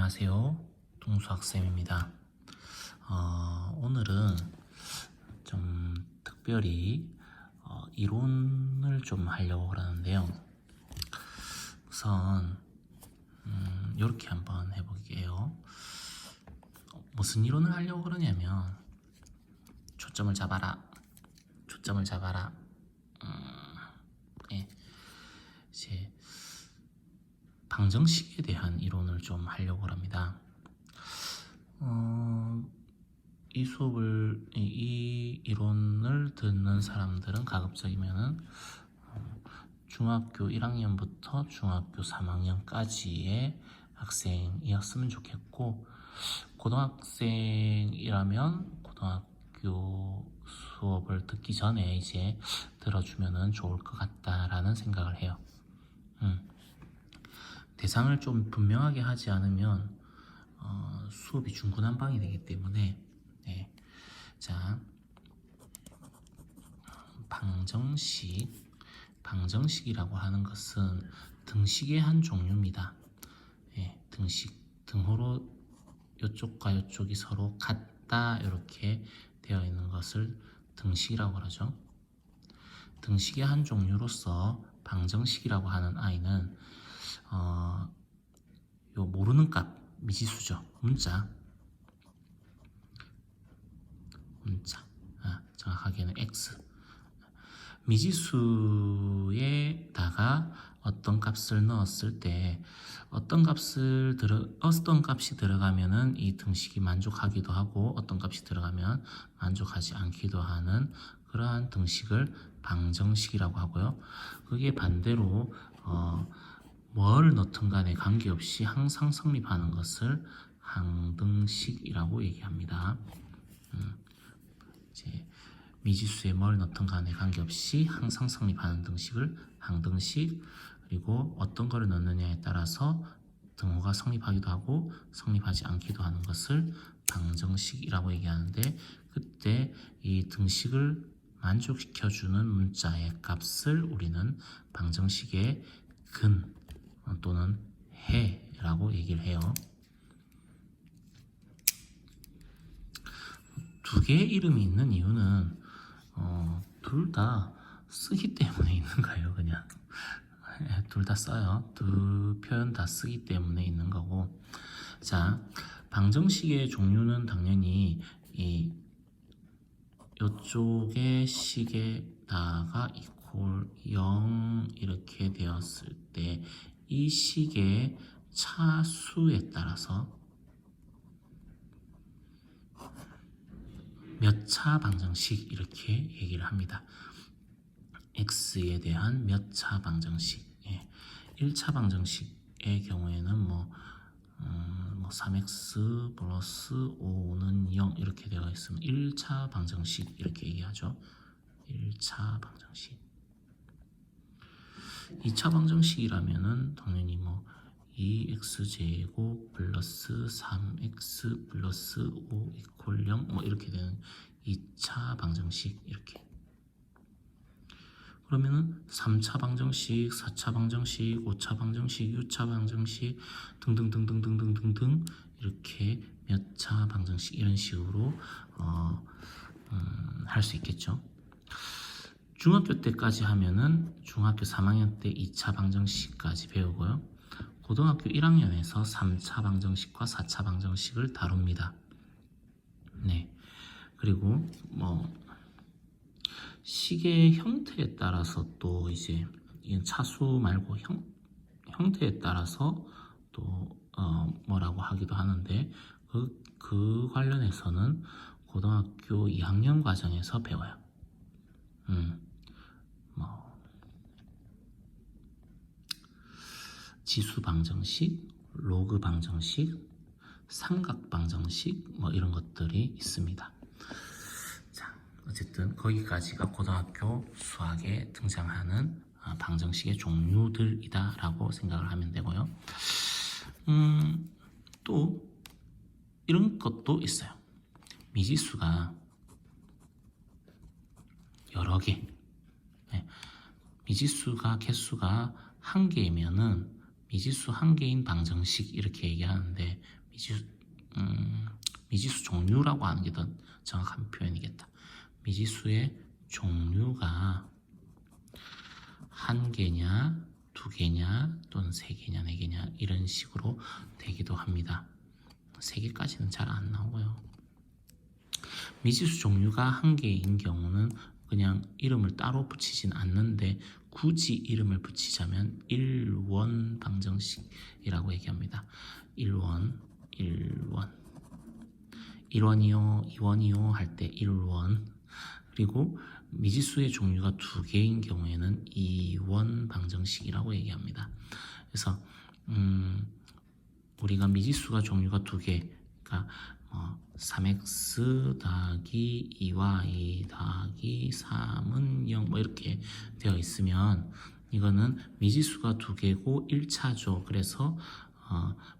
안녕하세요. 동수학쌤입니다. 오늘은 좀 특별히 이론을 좀 하려고 그러는데요. 우선 이렇게 한번 해볼게요. 무슨 이론을 하려고 그러냐면 초점을 잡아라. 초점을 잡아라. 예. 이제 방정식에 대한 이론을 좀 하려고 합니다. 이 이론을 듣는 사람들은 가급적이면은 중학교 1학년부터 중학교 3학년까지의 학생이었으면 좋겠고, 고등학생이라면 고등학교 수업을 듣기 전에 이제 들어주면은 좋을 것 같다라는 생각을 해요. 대상을 좀 분명하게 하지 않으면 수업이 중구난방이 되기 때문에, 네. 자, 방정식이라고 하는 것은 등식의 한 종류입니다. 네, 등호로 이쪽과 이쪽이 서로 같다 이렇게 되어 있는 것을 등식이라고 그러죠. 등식의 한 종류로서 방정식이라고 하는 아이는 요 모르는 값, 미지수죠. 문자. 정확하게는 x. 미지수에다가 어떤 값을 넣었을 때 어떤 값이 들어가면은 이 등식이 만족하기도 하고 어떤 값이 들어가면 만족하지 않기도 하는 그러한 등식을 방정식이라고 하고요. 그게 반대로 뭘 넣든 간에 관계없이 항상 성립하는 것을 항등식이라고 얘기합니다. 이제 미지수에 뭘 넣든 간에 관계없이 항상 성립하는 등식을 항등식, 그리고 어떤 거를 넣느냐에 따라서 등호가 성립하기도 하고 성립하지 않기도 하는 것을 방정식이라고 얘기하는데, 그때 이 등식을 만족시켜주는 문자의 값을 우리는 방정식의 근 또는 해라고 얘기를 해요. 두 개의 이름이 있는 이유는 둘 다 쓰기 때문에 있는 거예요. 그냥 둘 다 써요. 두 표현 다 쓰기 때문에 있는 거고. 자, 방정식의 종류는 당연히 이쪽의 식에다가 이퀄 0 이렇게 되었을 때 이 식의 차수에 따라서 몇 차 방정식 이렇게 얘기를 합니다. x에 대한 몇 차 방정식. 1차 방정식의 경우에는 3x 플러스 5는 0 이렇게 되어 있으면 1차 방정식 이렇게 얘기하죠. 1차 방정식. 2차 방정식이라면은 당연히 2x제곱 플러스 3x 플러스 5 이퀄 0 이렇게 되는 2차 방정식 이렇게. 그러면은 3차 방정식, 4차 방정식, 5차 방정식, 6차 방정식 등등등등등등등등 이렇게 몇 차 방정식 이런 식으로 할 수 있겠죠. 중학교 때까지 하면은 중학교 3학년 때 2차 방정식까지 배우고요. 고등학교 1학년에서 3차 방정식과 4차 방정식을 다룹니다. 네. 그리고 식의 형태에 따라서 또 이제 차수 말고 형태에 따라서 또 뭐라고 하기도 하는데 그 관련해서는 고등학교 2학년 과정에서 배워요. 지수 방정식, 로그 방정식, 삼각 방정식 이런 것들이 있습니다. 자, 어쨌든 거기까지가 고등학교 수학에 등장하는 방정식의 종류들이다라고 생각을 하면 되고요. 또 이런 것도 있어요. 미지수가 여러 개. 미지수가 개수가 한 개이면은 미지수 한 개인 방정식 이렇게 얘기하는데 미지수 종류라고 하는 게 더 정확한 표현이겠다. 미지수의 종류가 한 개냐, 두 개냐, 또는 세 개냐, 네 개냐 이런 식으로 되기도 합니다. 세 개까지는 잘 안 나오고요. 미지수 종류가 한 개인 경우는 그냥 이름을 따로 붙이진 않는데 굳이 이름을 붙이자면 1원 방정식이라고 얘기합니다. 1원, 1원이요, 2원이요 할 때 1원. 그리고 미지수의 종류가 두 개인 경우에는 2원 방정식이라고 얘기합니다. 그래서 우리가 미지수가 종류가 두 개, 그러니까 3x 더하기 2y 더하기 3은 0 뭐 이렇게 되어 있으면 이거는 미지수가 두 개고 1차죠. 그래서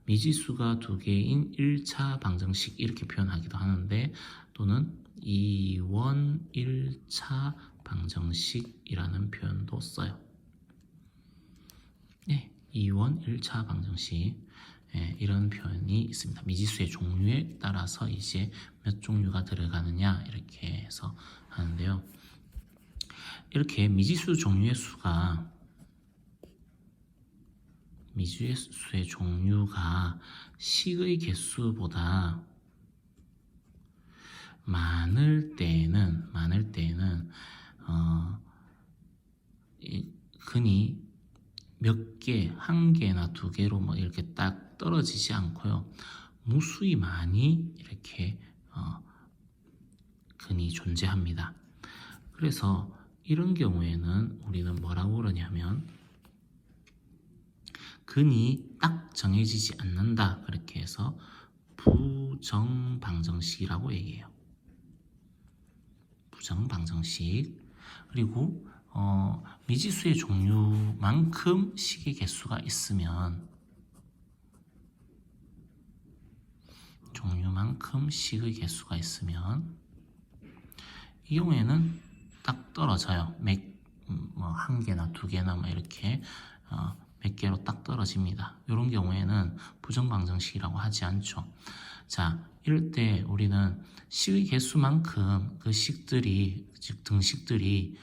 미지수가 두 개인 1차 방정식 이렇게 표현하기도 하는데 또는 2원 1차 방정식이라는 표현도 써요. 네, 2원 1차 방정식. 이런 표현이 있습니다. 미지수의 종류에 따라서 이제 몇 종류가 들어가느냐 이렇게 해서 하는데요. 이렇게 미지수 종류의 수가 식의 개수보다 많을 때에는 흔히 몇 개, 한 개나 두 개로 뭐 이렇게 딱 떨어지지 않고요. 무수히 많이 이렇게 근이 존재합니다. 그래서 이런 경우에는 우리는 뭐라고 그러냐면 근이 딱 정해지지 않는다. 그렇게 해서 부정방정식이라고 얘기해요. 부정방정식. 그리고 미지수의 종류만큼 식의 개수가 있으면 이 경우에는 딱 떨어져요. 한 개나 두 개나 뭐 이렇게 몇 개로 딱 떨어집니다. 이런 경우에는 부정방정식이라고 하지 않죠. 자, 이럴 때 우리는 식의 개수만큼 그 식들이, 즉 등식들이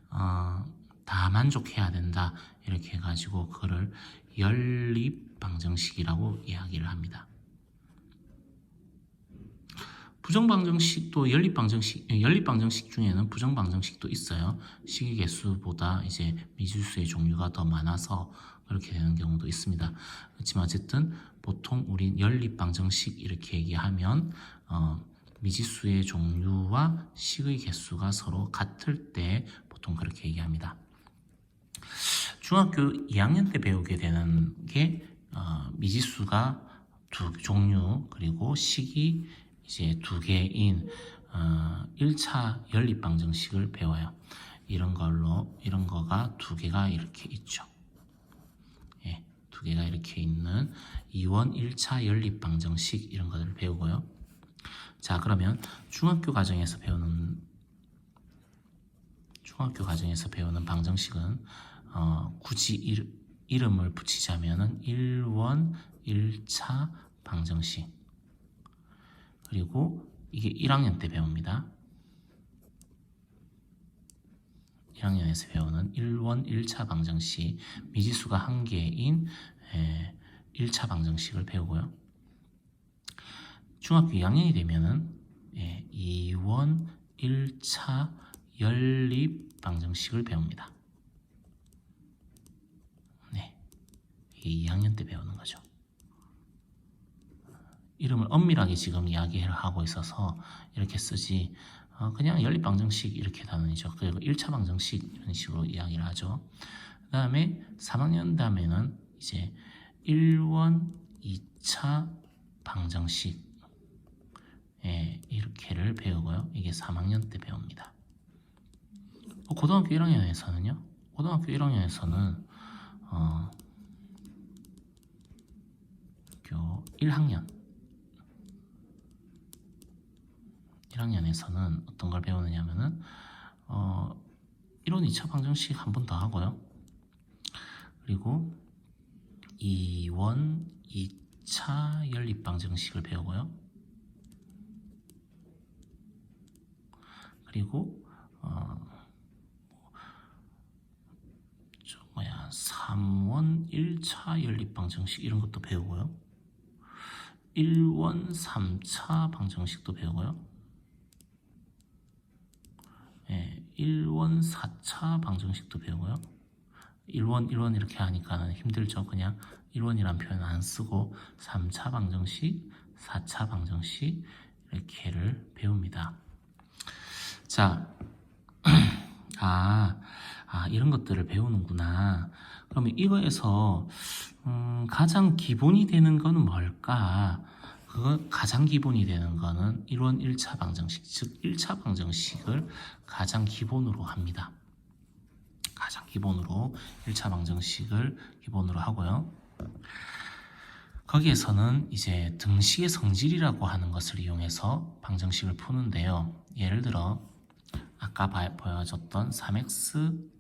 다 만족해야 된다. 이렇게 해가지고 그거를 연립방정식이라고 이야기를 합니다. 부정방정식도 연립방정식 중에는 부정방정식도 있어요. 식의 개수보다 이제 미지수의 종류가 더 많아서 그렇게 되는 경우도 있습니다. 그렇지만 어쨌든 보통 우리 연립방정식 이렇게 얘기하면 미지수의 종류와 식의 개수가 서로 같을 때 보통 그렇게 얘기합니다. 중학교 2학년 때 배우게 되는 게 미지수가 두 종류 그리고 식이 이제 두 개인 1차 연립방정식을 배워요. 이런 거가 두 개가 이렇게 있죠. 예, 두 개가 이렇게 있는 2원 1차 연립방정식 이런 것들을 배우고요. 자, 그러면 중학교 과정에서 배우는 방정식은 굳이 이름을 붙이자면은 1원 1차 방정식. 그리고 이게 1학년 때 배웁니다. 1학년에서 배우는 1원 1차 방정식, 미지수가 한 개인 1차 방정식을 배우고요. 중학교 2학년이 되면은 2원 1차 연립 방정식을 배웁니다. 네, 이게 2학년 때 배우는 거죠. 이름을 엄밀하게 지금 이야기를 하고 있어서 이렇게 쓰지 그냥 연립방정식 이렇게 단원이죠. 그리고 1차 방정식 이런 식으로 이야기를 하죠. 그 다음에 3학년 다음에는 이제 1원 2차 방정식 이렇게를 배우고요. 이게 3학년 때 배웁니다. 고등학교 1학년에서는요. 고등학교 1학년에서는 1학년에서는 어떤 걸 배우느냐면은 1원 2차 방정식 한 번 더 하고요. 그리고 2원 2차 연립방정식을 배우고요. 그리고 3원 1차 연립방정식 이런 것도 배우고요. 1원 3차 방정식도 배우고요. 1원 4차 방정식도 배우고요. 1원 이렇게 하니까 힘들죠. 그냥 1원이란 표현 안 쓰고 3차 방정식, 4차 방정식 이렇게를 배웁니다. 자, 이런 것들을 배우는구나. 그러면 이거에서 가장 기본이 되는 거는 뭘까? 가장 기본이 되는 거는 1원 1차 방정식, 즉 1차 방정식을 가장 기본으로 합니다. 가장 기본으로 1차 방정식을 기본으로 하고요. 거기에서는 이제 등식의 성질이라고 하는 것을 이용해서 방정식을 푸는데요. 예를 들어 아까 보여줬던 3x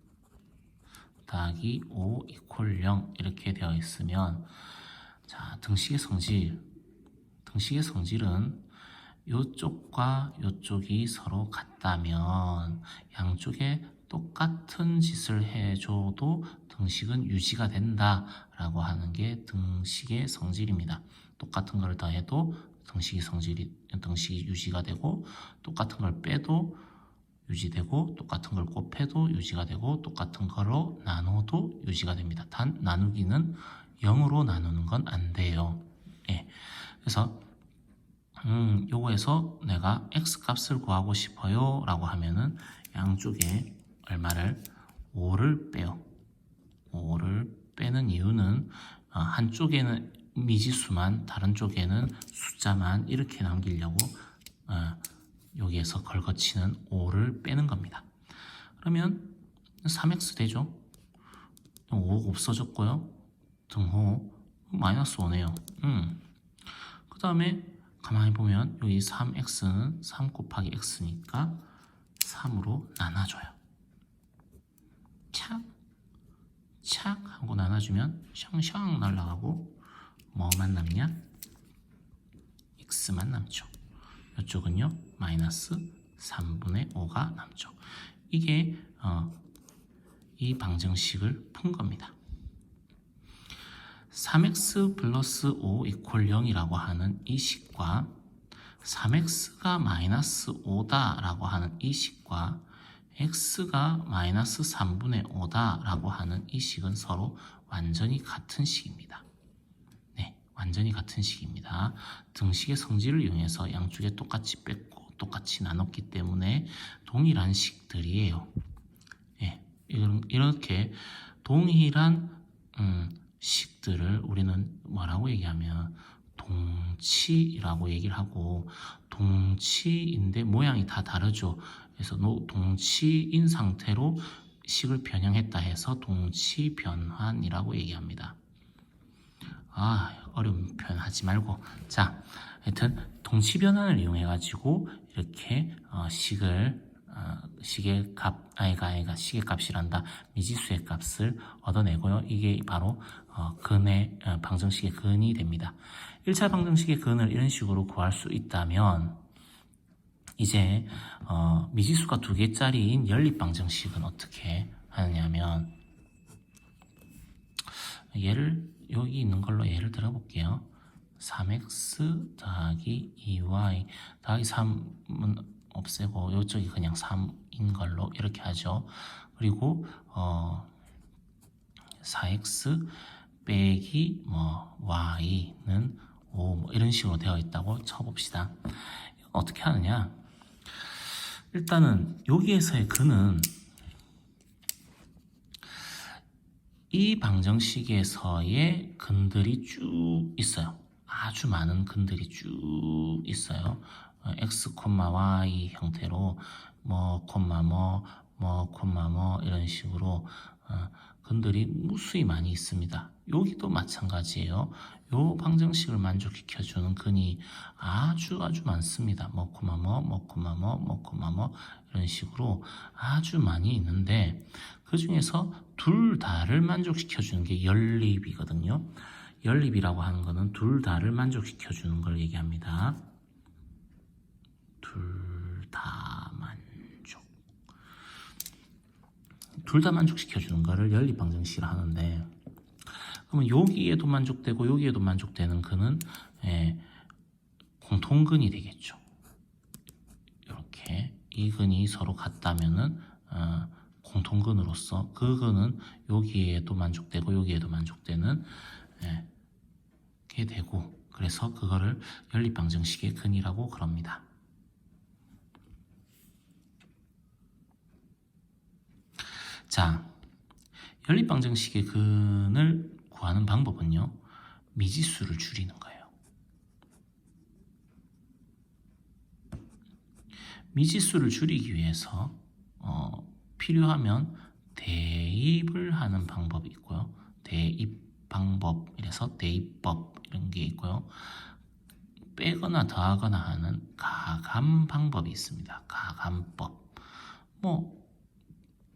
더하기 5 이퀄 0 이렇게 되어 있으면, 자, 등식의 성질은 이쪽과 이쪽이 서로 같다면 양쪽에 똑같은 짓을 해줘도 등식은 유지가 된다 라고 하는 게 등식의 성질입니다. 똑같은 걸 더해도 등식이 유지가 되고, 똑같은 걸 빼도 유지되고, 똑같은 걸 곱해도 유지가 되고, 똑같은 거로 나눠도 유지가 됩니다. 단 나누기는 0으로 나누는 건 안 돼요. 그래서 요거에서 내가 x 값을 구하고 싶어요 라고 하면은 양쪽에 얼마를 5를 빼요. 5를 빼는 이유는 한쪽에는 미지수만, 다른 쪽에는 숫자만 이렇게 남기려고 여기에서 걸거치는 5를 빼는 겁니다. 그러면 3x 되죠. 5 없어졌고요. 등호 마이너스 5네요. 그 다음에 가만히 보면 여기 3x는 3 곱하기 x니까 3으로 나눠줘요. 착 하고 나눠주면 샹샹 날아가고 뭐만 남냐? x만 남죠. 이쪽은요 마이너스 3분의 5가 남죠. 이게 이 방정식을 푼 겁니다. 3x 플러스 5 이퀄 0이라고 하는 이 식과 3x가 마이너스 5다 라고 하는 이 식과 x가 마이너스 3분의 5다 라고 하는 이 식은 서로 완전히 같은 식입니다. 네, 완전히 같은 식입니다. 등식의 성질을 이용해서 양쪽에 똑같이 뺐고 똑같이 나눴기 때문에 동일한 식들이에요. 네, 이렇게 동일한 식들을 우리는 뭐라고 얘기하면 동치라고 얘기를 하고, 동치인데 모양이 다 다르죠. 그래서 동치인 상태로 식을 변형했다 해서 동치 변환이라고 얘기합니다. 어려운 표현 하지 말고. 자, 하여튼 동치 변환을 이용해 가지고 이렇게 식의 값이란다. 미지수의 값을 얻어내고요. 이게 바로 방정식의 근이 됩니다. 1차 방정식의 근을 이런 식으로 구할 수 있다면, 이제 미지수가 2개짜리인 연립방정식은 어떻게 하느냐면, 여기 있는 걸로 예를 들어볼게요. 3x 더하기 2y 더하기 3은 없애고 이쪽이 그냥 3인 걸로 이렇게 하죠. 그리고 4x 빼기 y는 5 이런 식으로 되어 있다고 쳐봅시다. 어떻게 하느냐? 일단은 여기에서의 근은 이 방정식에서의 근들이 쭉 있어요. 아주 많은 근들이 쭉 있어요. x, y 형태로 뭐, 콤마 뭐 이런 식으로 근들이 무수히 많이 있습니다. 여기도 마찬가지예요. 요 방정식을 만족시켜주는 근이 아주 많습니다. 뭐, 콤마 뭐, 콤마 뭐, 콤마 뭐 이런 식으로 아주 많이 있는데 그 중에서 둘 다를 만족시켜주는 게 연립이거든요. 연립이라고 하는 거는 둘 다를 만족시켜주는 걸 얘기합니다. 둘 다 만족시켜주는 거를 연립방정식이라 하는데, 그러면 여기에도 만족되고 여기에도 만족되는 근은 공통근이 되겠죠. 이렇게 이 근이 서로 같다면은 공통근으로서 그 근은 여기에도 만족되고 여기에도 만족되는 게 되고, 그래서 그거를 연립방정식의 근이라고 그럽니다. 자, 연립방정식의 근을 구하는 방법은요, 미지수를 줄이는 거예요. 미지수를 줄이기 위해서 필요하면 대입을 하는 방법이 있고요. 대입 방법, 이래서 대입법 이런 게 있고요. 빼거나 더하거나 하는 가감 방법이 있습니다. 가감법. 뭐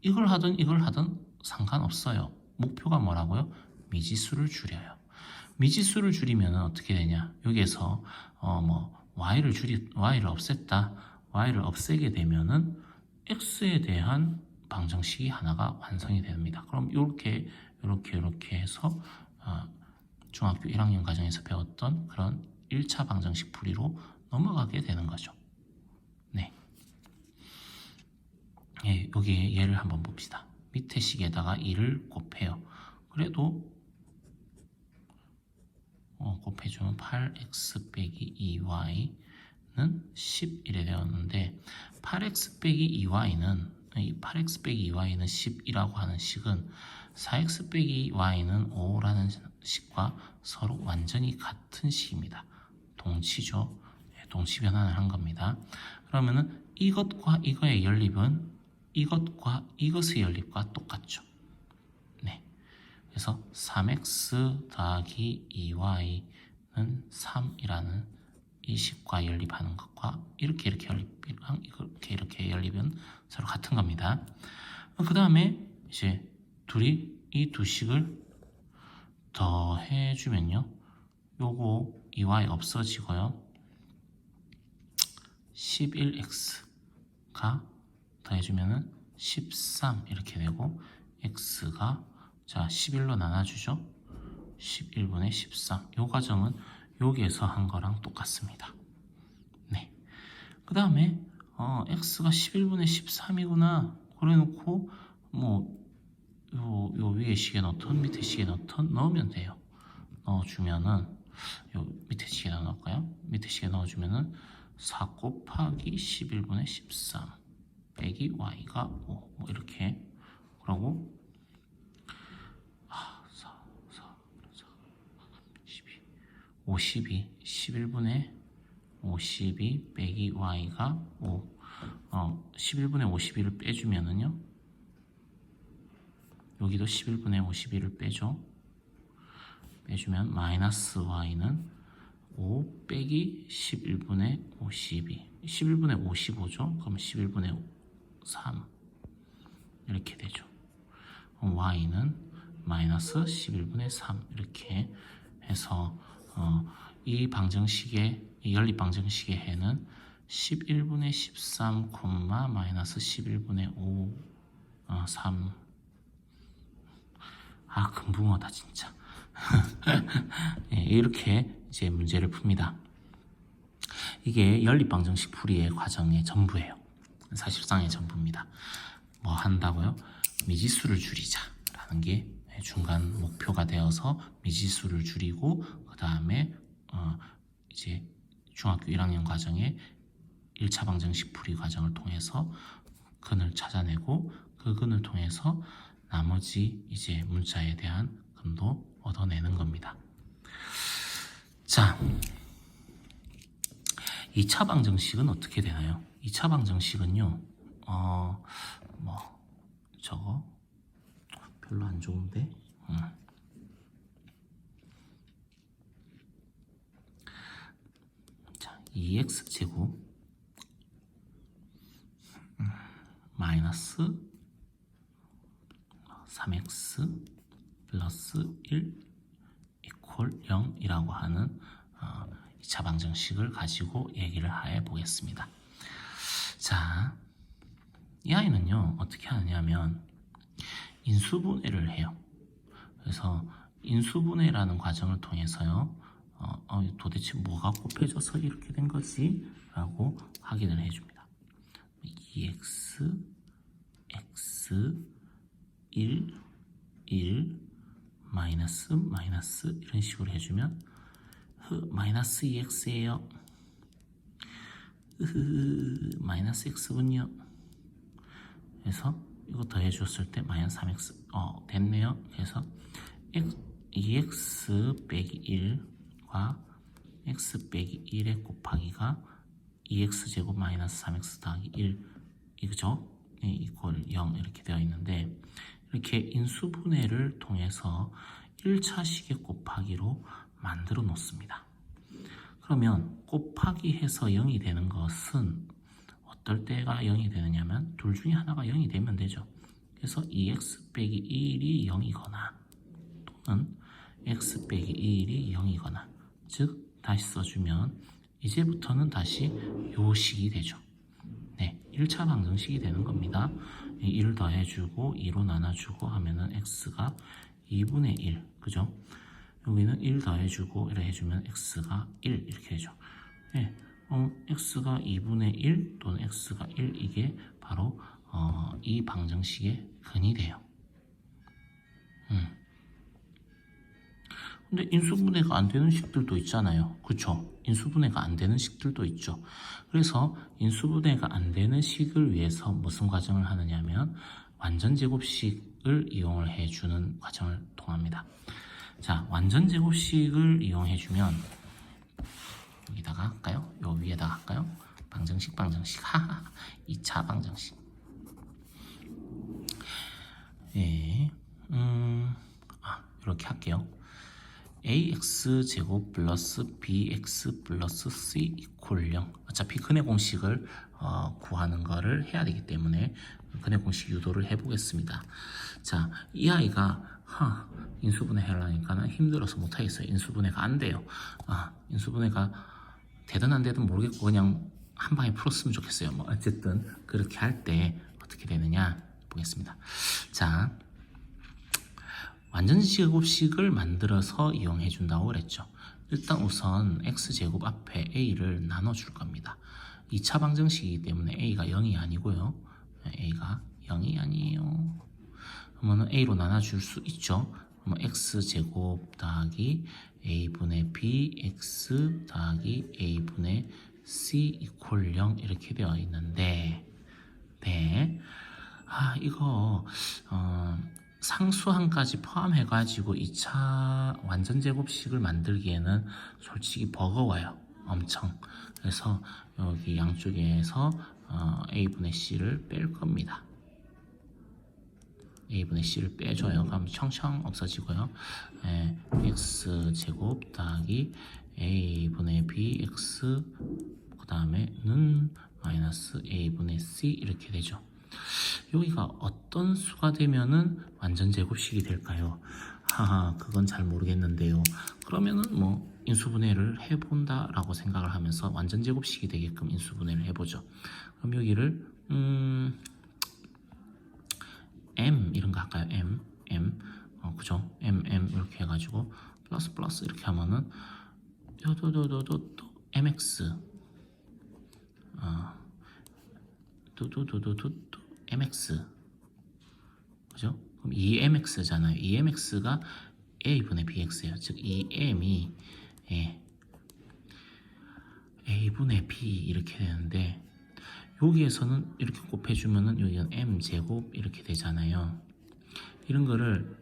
이걸 하든 상관없어요. 목표가 뭐라고요? 미지수를 줄여요. 미지수를 줄이면 어떻게 되냐? 여기에서 y를 없앴다. y를 없애게 되면은 x에 대한 방정식이 하나가 완성이 됩니다. 그럼 이렇게 해서 중학교 1학년 과정에서 배웠던 그런 1차 방정식 풀이로 넘어가게 되는 거죠. 네. 여기 예를 한번 봅시다. 밑에 식에다가 2를 곱해요. 그래도 곱해주면 8x 빼기 2y는 11이 되었는데 8x 빼기 2y는 이 8x 빼기 2y는 10이라고 하는 식은 4x 빼기 y는 5라는 식과 서로 완전히 같은 식입니다. 동치죠. 동치 변환을 한 겁니다. 그러면은 이것과 이거의 연립은 이것과 이것의 연립과 똑같죠. 네. 그래서 3x 더하기 2y는 3이라는 이 식과 연립하는 것과 이렇게 연립이랑 이렇게 연립은 서로 같은 겁니다. 그 다음에 이제 둘이 이 두 식을 더해주면요. 요거 2y 없어지고요. 11x가 더해주면은 13 이렇게 되고 x가 자 11로 나눠주죠. 11분의 13. 요 과정은 여기에서 한 거랑 똑같습니다. 네. 그 다음에 x가 11분의 13이구나. 그래 놓고 요 위에 식에 넣던 밑에 식에 넣던 넣으면 돼요. 넣어주면은 요 밑에 식에 넣을까요? 밑에 식에 넣어주면은 4 곱하기 11분의 13 빼기 y가 5 뭐 이렇게 그러고 52 11분의 52 빼기 y가 5 11분의 52를 빼주면은요 여기도 11분의 52를 빼주면 마이너스 y는 5 빼기 11분의 52 11분의 55죠. 그럼 11분의 3 이렇게 되죠. 그럼 y는 마이너스 11분의 3 이렇게 해서 이 방정식의 이 연립 방정식의 해는 11분의 13, 마이너스 11분의 5, 3 금붕어다 진짜. 네, 이렇게 이제 문제를 풉니다. 이게 연립 방정식 풀이의 과정의 전부예요. 사실상의 전부입니다. 뭐 한다고요? 미지수를 줄이자라는 게 중간 목표가 되어서 미지수를 줄이고 그 다음에 이제 중학교 1학년 과정의 1차 방정식 풀이 과정을 통해서 근을 찾아내고 그 근을 통해서 나머지 이제 문자에 대한 근도 얻어내는 겁니다. 자, 2차 방정식은 어떻게 되나요? 2차 방정식은요, 저거 별로 안 좋은데. 자, 2x 제곱 마이너스 3x 플러스 1 이퀄 0이라고 하는 2차 방정식을 가지고 얘기를 해 보겠습니다. 자, 이 아이는요 어떻게 하느냐면 인수분해를 해요. 그래서 인수분해라는 과정을 통해서요 도대체 뭐가 곱해져서 이렇게 된 거지? 라고 확인을 해줍니다. 2x x 1 1 마이너스 마이너스 이런 식으로 해주면 마이너스 2x예요. 마이너스 x군요. 그래서 이거 더해줬을 때 마이너스 3x 됐네요. 그래서 2x 빼기 1과 x 빼기 1의 곱하기가 2x 제곱 마이너스 3x 더하기 1 이거죠? 이퀄 0 이렇게 되어 있는데 이렇게 인수분해를 통해서 1차식의 곱하기로 만들어 놓습니다. 그러면 곱하기 해서 0이 되는 것은 어떨 때가 0이 되느냐면 둘 중에 하나가 0이 되면 되죠. 그래서 2x 빼기 1이 0이거나 또는 x 빼기 1이 0이거나 즉 다시 써주면 이제부터는 다시 요 식이 되죠. 네, 1차 방정식이 되는 겁니다. 1 더해주고 2로 나눠주고 하면은 x가 2분의 1 그죠? 여기는 1 더해주고 이렇게 해주면 x가 1 이렇게 되죠. 네, x가 2분의 1 또는 x가 1 이게 바로 이 방정식의 근이 돼요. 근데 인수분해가 안 되는 식들도 있잖아요. 그쵸? 인수분해가 안 되는 식들도 있죠. 그래서 인수분해가 안 되는 식을 위해서 무슨 과정을 하느냐면 완전제곱식을 이용을 해주는 과정을 통합니다. 자, 완전제곱식을 이용해주면 여기다가 할까요? 요 위에다가 할까요? 방정식 하하 2차 방정식. 예, 이렇게 할게요. ax제곱 플러스 bx 플러스 c 이퀄 0 어차피 근의 공식을 구하는 거를 해야 되기 때문에 근의 공식 유도를 해보겠습니다. 자, 이 아이가 인수분해 하려니까 힘들어서 못하겠어요. 인수분해가 안 돼요. 인수분해가 되든 안 되든 모르겠고 그냥 한 방에 풀었으면 좋겠어요. 뭐 어쨌든 그렇게 할 때 어떻게 되느냐 보겠습니다. 자, 완전제곱식을 만들어서 이용해 준다고 그랬죠. 일단 우선 x제곱 앞에 a를 나눠줄 겁니다. 2차 방정식이기 때문에 a가 0이 아니고요. a가 0이 아니에요. 그러면 a로 나눠줄 수 있죠. 그러면 x제곱 더하기 a분의 bx 더하기 a분의 c 이퀄 0 이렇게 되어 있는데 네, 이거 상수항까지 포함해가지고 2차 완전제곱식을 만들기에는 솔직히 버거워요. 엄청. 그래서 여기 양쪽에서 a분의 c를 뺄 겁니다. a분의 c를 빼줘요. 그럼 청청 없어지고요. x제곱 더하기 a분의 bx 그 다음에는 마이너스 a분의 c 이렇게 되죠. 여기가 어떤 수가 되면은 완전제곱식이 될까요? 그건 잘 모르겠는데요. 그러면은 뭐 인수분해를 해본다 라고 생각을 하면서 완전제곱식이 되게끔 인수분해를 해보죠. 그럼 여기를 m 이런 거 할까요? m 그죠? m 이렇게 해가지고 플러스 이렇게 하면은 또 mx mx 그죠? 그럼 2mx잖아요. 2mx가 a분의 bx예요. 즉 2m이 a분의 b 이렇게 되는데 여기에서는 이렇게 곱해주면은 여기는 m제곱 이렇게 되잖아요. 이런 거를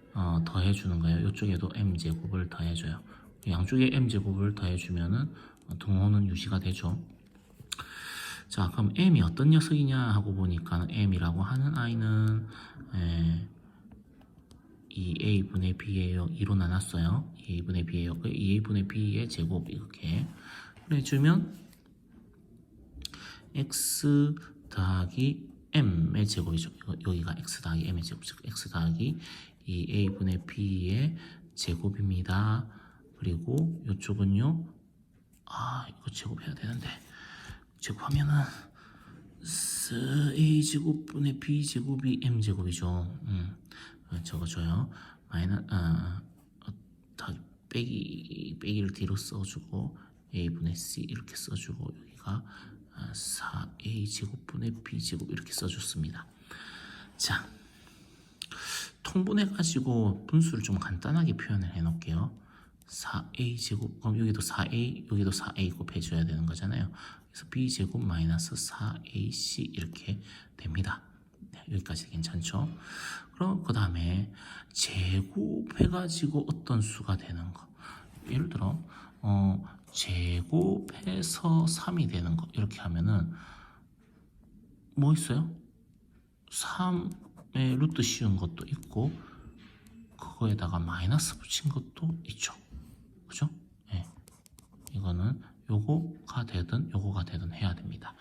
더해주는 거예요. 이쪽에도 m제곱을 더해줘요. 양쪽에 m제곱을 더해주면은 등호는 유지가 되죠. 자, 그럼 m이 어떤 녀석이냐 하고 보니까 m이라고 하는 i는 이 a분의 b예요. 2로 나눴어요. 2a분의 b예요. 2a분의 b의 제곱 이렇게 해주면 x 더하기 m의 제곱이죠. 여기가 x 더하기 m의 제곱이죠. x 더하기 이 a분의 b의 제곱입니다. 그리고 이쪽은요. 이거 제곱해야 되는데 제곱하면은 a 제곱분의 b 제곱이 m 제곱이죠. 적어줘요. 빼기를 뒤로 써주고 a분의 c 이렇게 써주고 여기가 4a 제곱분의 b 제곱 이렇게 써줬습니다. 자, 통분해 가지고 분수를 좀 간단하게 표현을 해 놓을게요. 4a 제곱, 그럼 여기도 4a, 여기도 4a 곱해줘야 되는 거잖아요. 그래서 b 제곱 마이너스 4ac 이렇게 됩니다. 네, 여기까지 괜찮죠? 그럼 그 다음에 제곱해가지고 어떤 수가 되는 거. 예를 들어 제곱해서 3이 되는 거 이렇게 하면은 뭐 있어요? 3의 루트 씌운 것도 있고 그거에다가 마이너스 붙인 것도 있죠. 그죠? 네. 이거는 요거가 되든 요거가 되든 해야 됩니다.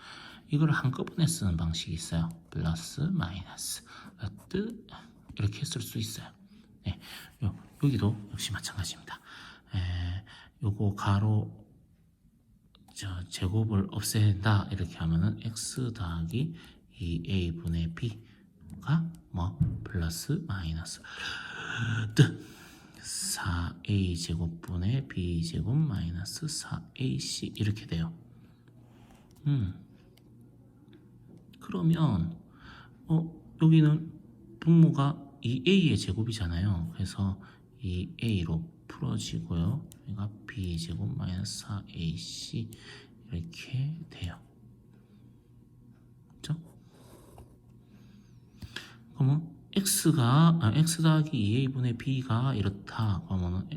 이걸 한꺼번에 쓰는 방식이 있어요. 플러스 마이너스 루트 이렇게 쓸 수 있어요. 네. 여기도 역시 마찬가지입니다. 요거 가로 제곱을 없앤다 이렇게 하면은 x 더하기 2a분의 b가 뭐 플러스 마이너스 4a 제곱분의 b 제곱 마이너스 4ac 이렇게 돼요. 그러면 여기는 분모가 2a의 제곱이잖아요. 그래서 2a로 풀어지고요. 여기가 b 제곱 마이너스 4ac 이렇게 돼요. 그렇죠? 그러면 x 더하기 2a분의 b가 이렇다. 그러면은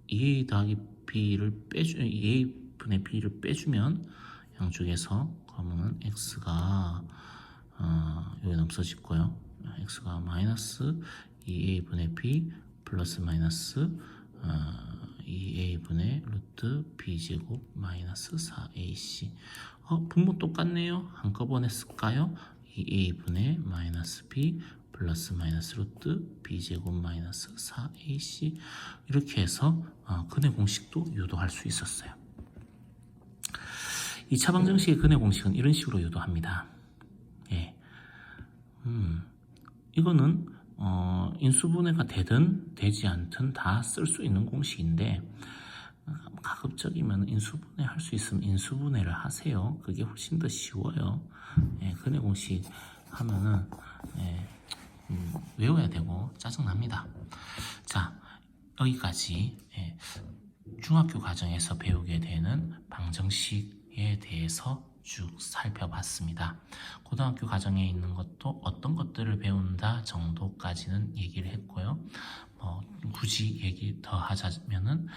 2a 더하기 b를 2a분의 b를 빼주면 양쪽에서 그러면은 x가 여기 없어질 거예요. x가 마이너스 2a분의 b 플러스 마이너스 2a분의 루트 b제곱 마이너스 4ac. 분모 똑같네요. 한꺼번에 쓸까요? 2a분의 마이너스 b 플러스 마이너스 루트 b제곱 마이너스 4ac 이렇게 해서 근의 공식도 유도할 수 있었어요. 2차 방정식의 근의 공식은 이런 식으로 유도합니다. 예. 이거는 인수분해가 되든 되지 않든 다 쓸 수 있는 공식인데 가급적이면 인수분해 할 수 있으면 인수분해를 하세요. 그게 훨씬 더 쉬워요. 예, 근의 공식 하면은 외워야 되고 짜증납니다. 자, 여기까지 중학교 과정에서 배우게 되는 방정식에 대해서 쭉 살펴봤습니다. 고등학교 과정에 있는 것도 어떤 것들을 배운다 정도까지는 얘기를 했고요. 굳이 얘기 더 하자면은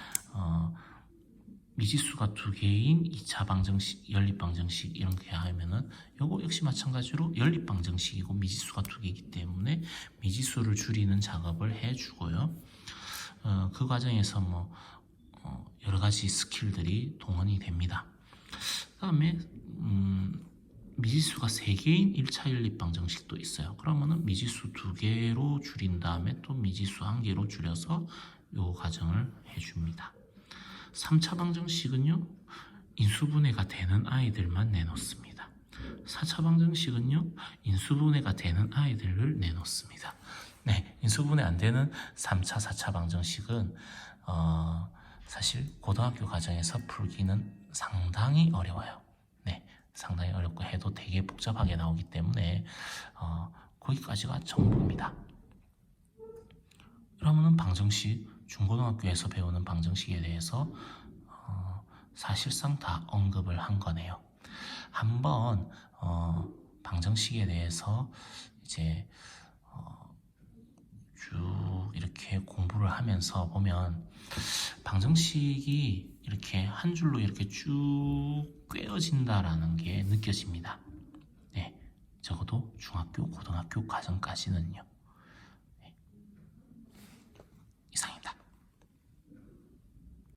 미지수가 두 개인 2차 방정식, 연립방정식 이렇게 하면은 요거 역시 마찬가지로 연립방정식이고 미지수가 두 개이기 때문에 미지수를 줄이는 작업을 해주고요. 그 과정에서 여러 가지 스킬들이 동원이 됩니다. 그 다음에 미지수가 3개인 1차 연립방정식도 있어요. 그러면은 미지수 2개로 줄인 다음에 또 미지수 1개로 줄여서 요 과정을 해줍니다. 3차 방정식은요, 인수분해가 되는 아이들만 내놓습니다. 4차 방정식은요, 인수분해가 되는 아이들을 내놓습니다. 네, 인수분해 안 되는 3차, 4차 방정식은 사실 고등학교 과정에서 풀기는 상당히 어려워요. 네, 상당히 어렵고 해도 되게 복잡하게 나오기 때문에 거기까지가 전부입니다. 그러면은 방정식, 중고등학교에서 배우는 방정식에 대해서 사실상 다 언급을 한 거네요. 한번 방정식에 대해서 이제 쭉 이렇게 공부를 하면서 보면 방정식이 이렇게 한 줄로 이렇게 쭉 꿰어진다라는 게 느껴집니다. 네, 적어도 중학교, 고등학교 과정까지는요.